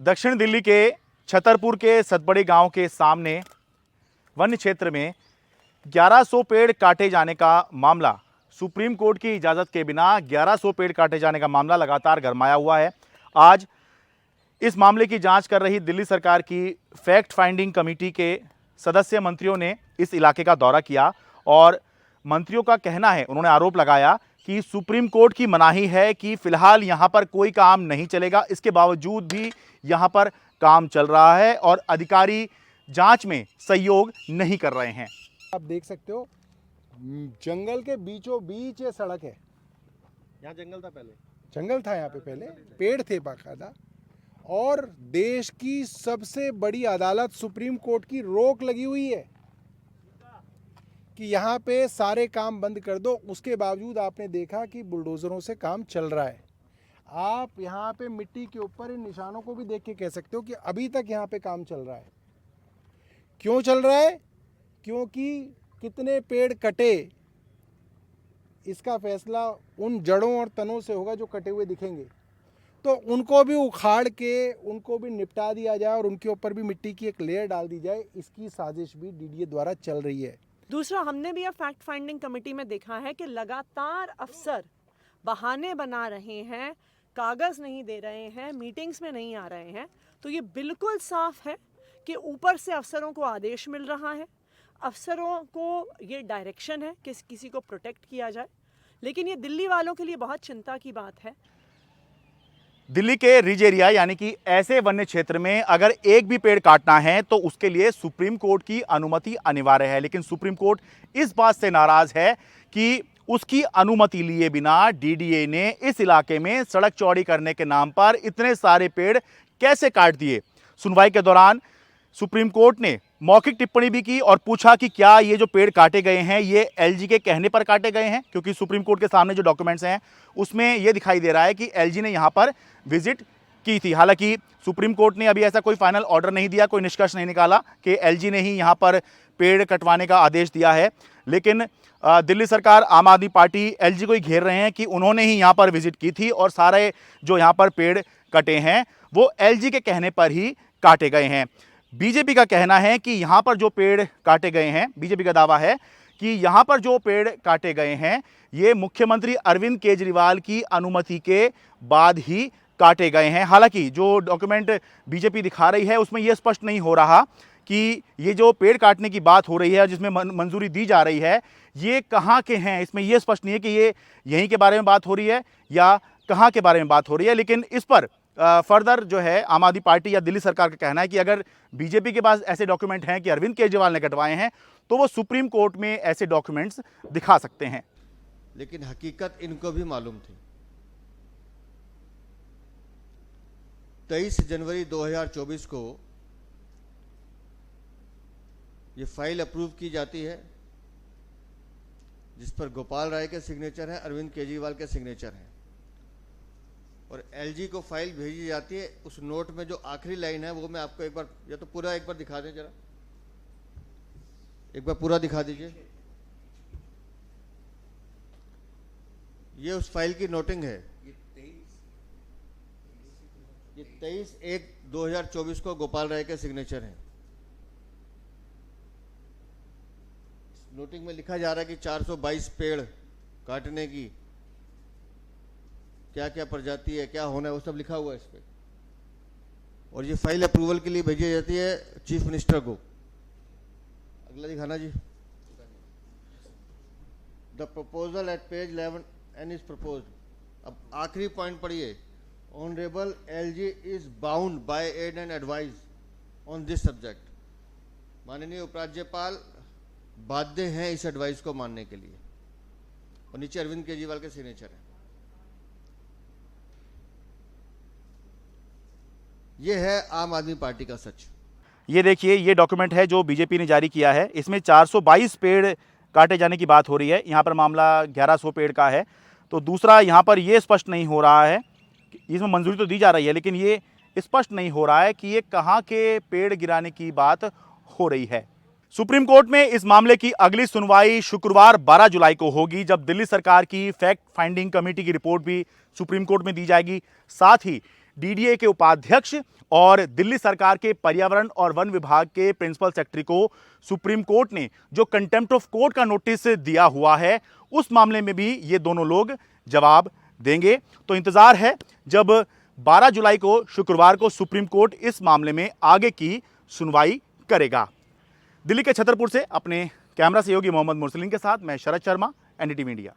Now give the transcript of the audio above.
दक्षिण दिल्ली के छतरपुर के सतबड़ी गांव के सामने वन्य क्षेत्र में 1100 पेड़ काटे जाने का मामला, सुप्रीम कोर्ट की इजाजत के बिना 1100 पेड़ काटे जाने का मामला लगातार गरमाया हुआ है। आज इस मामले की जांच कर रही दिल्ली सरकार की फैक्ट फाइंडिंग कमेटी के सदस्य मंत्रियों ने इस इलाके का दौरा किया और मंत्रियों का कहना है, उन्होंने आरोप लगाया कि सुप्रीम कोर्ट की मनाही है कि फिलहाल यहां पर कोई काम नहीं चलेगा। इसके बावजूद भी यहां पर काम चल रहा है और अधिकारी जांच में सहयोग नहीं कर रहे हैं। आप देख सकते हो जंगल के बीचों बीच ये सड़क है। यहाँ जंगल था पहले, जंगल था यहाँ पे पहले, पेड़ थे बाकायदा, और देश की सबसे बड़ी अदालत सुप्रीम कोर्ट की रोक लगी हुई है कि यहाँ पे सारे काम बंद कर दो। उसके बावजूद आपने देखा कि बुलडोजरों से काम चल रहा है। आप यहाँ पे मिट्टी के ऊपर इन निशानों को भी देख के कह सकते हो कि अभी तक यहाँ पे काम चल रहा है। क्यों चल रहा है? क्योंकि कितने पेड़ कटे, इसका फैसला उन जड़ों और तनों से होगा जो कटे हुए दिखेंगे। तो उनको भी उखाड़ के उनको भी निपटा दिया जाए और उनके ऊपर भी मिट्टी की एक लेयर डाल दी जाए, इसकी साजिश भी डीडीए द्वारा चल रही है। दूसरा, हमने भी अब फैक्ट फाइंडिंग कमेटी में देखा है कि लगातार अफसर बहाने बना रहे हैं, कागज नहीं दे रहे हैं, मीटिंग्स में नहीं आ रहे हैं। तो ये बिल्कुल साफ है कि ऊपर से अफसरों को आदेश मिल रहा है, अफसरों को ये डायरेक्शन है कि किसी को प्रोटेक्ट किया जाए। लेकिन ये दिल्ली वालों के लिए बहुत चिंता की बात है। दिल्ली के रिज एरिया यानी कि ऐसे वन्य क्षेत्र में अगर एक भी पेड़ काटना है तो उसके लिए सुप्रीम कोर्ट की अनुमति अनिवार्य है। लेकिन सुप्रीम कोर्ट इस बात से नाराज है कि उसकी अनुमति लिए बिना डीडीए ने इस इलाके में सड़क चौड़ी करने के नाम पर इतने सारे पेड़ कैसे काट दिए। सुनवाई के दौरान सुप्रीम कोर्ट ने मौखिक टिप्पणी भी की और पूछा कि क्या ये जो पेड़ काटे गए हैं ये एलजी के कहने पर काटे गए हैं, क्योंकि सुप्रीम कोर्ट के सामने जो डॉक्यूमेंट्स हैं उसमें ये दिखाई दे रहा है कि एलजी ने यहाँ पर विजिट की थी। हालांकि सुप्रीम कोर्ट ने अभी ऐसा कोई फाइनल ऑर्डर नहीं दिया, कोई निष्कर्ष नहीं निकाला कि एलजी ने ही यहाँ पर पेड़ कटवाने का आदेश दिया है। लेकिन दिल्ली सरकार, आम आदमी पार्टी एलजी को ही घेर रहे हैं कि उन्होंने ही यहाँ पर विजिट की थी और सारे जो यहाँ पर पेड़ कटे हैं वो एलजी के कहने पर ही काटे गए हैं। बीजेपी का कहना है कि यहाँ पर जो पेड़ काटे गए हैं, बीजेपी का दावा है कि यहाँ पर जो पेड़ काटे गए हैं ये मुख्यमंत्री अरविंद केजरीवाल की अनुमति के बाद ही काटे गए हैं। हालांकि जो डॉक्यूमेंट बीजेपी दिखा रही है उसमें यह स्पष्ट नहीं हो रहा कि ये जो पेड़ काटने की बात हो रही है, जिसमें मंजूरी दी जा रही है, ये कहाँ के हैं। इसमें यह स्पष्ट नहीं है कि ये यहीं के बारे में बात हो रही है या कहाँ के बारे में बात हो रही है। लेकिन इस पर फर्दर जो है आम आदमी पार्टी या दिल्ली सरकार का कहना है कि अगर बीजेपी के पास ऐसे डॉक्यूमेंट हैं कि अरविंद केजरीवाल ने कटवाए हैं तो वो सुप्रीम कोर्ट में ऐसे डॉक्यूमेंट्स दिखा सकते हैं। लेकिन हकीकत इनको भी मालूम थी। 23 जनवरी 2024 को ये फाइल अप्रूव की जाती है जिस पर गोपाल राय के सिग्नेचर है, अरविंद केजरीवाल के सिग्नेचर है, और एलजी को फाइल भेजी जाती है। उस नोट में जो आखिरी लाइन है वो मैं आपको एक बार, या तो पूरा एक बार दिखा दें, जरा एक बार पूरा दिखा दीजिए। ये उस फाइल की नोटिंग है। ये 23/1/2024 को गोपाल राय के सिग्नेचर हैं। नोटिंग में लिखा जा रहा है कि 422 पेड़ काटने की क्या क्या प्रजाति है, क्या होना है, वो सब लिखा हुआ है इस पे। और ये फाइल अप्रूवल के लिए भेजी जाती है चीफ मिनिस्टर को। अगला दिखाना जी। The proposal at page 11 and is proposed. अब आखिरी पॉइंट पढ़िए। Honourable LG is bound by aid and advice on this subject. माननीय उपराज्यपाल बाध्य हैं इस एडवाइस को मानने के लिए। और नीचे अरविंद केजरीवाल के सिग्नेचर है। ये है आम आदमी पार्टी का सच। ये देखिए, ये डॉक्यूमेंट है जो बीजेपी ने जारी किया है। इसमें 422 पेड़ काटे जाने की बात हो रही है। यहाँ पर मामला 1100 पेड़ का है। तो दूसरा, यहाँ पर ये स्पष्ट नहीं हो रहा है, इसमें मंजूरी तो दी जा रही है लेकिन ये स्पष्ट नहीं हो रहा है कि ये कहाँ के पेड़ गिराने की बात हो रही है। सुप्रीम कोर्ट में इस मामले की अगली सुनवाई शुक्रवार 12 जुलाई को होगी, जब दिल्ली सरकार की फैक्ट फाइंडिंग कमेटी की रिपोर्ट भी सुप्रीम कोर्ट में दी जाएगी। साथ ही डीडीए के उपाध्यक्ष और दिल्ली सरकार के पर्यावरण और वन विभाग के प्रिंसिपल सेक्रेटरी को सुप्रीम कोर्ट ने जो कंटेम्प्ट ऑफ कोर्ट का नोटिस दिया हुआ है, उस मामले में भी ये दोनों लोग जवाब देंगे। तो इंतजार है जब 12 जुलाई को शुक्रवार को सुप्रीम कोर्ट इस मामले में आगे की सुनवाई करेगा। दिल्ली के छतरपुर से अपने कैमरा सहयोगी मोहम्मद मुरसलीन के साथ मैं शरद शर्मा, एनडीटीवी इंडिया।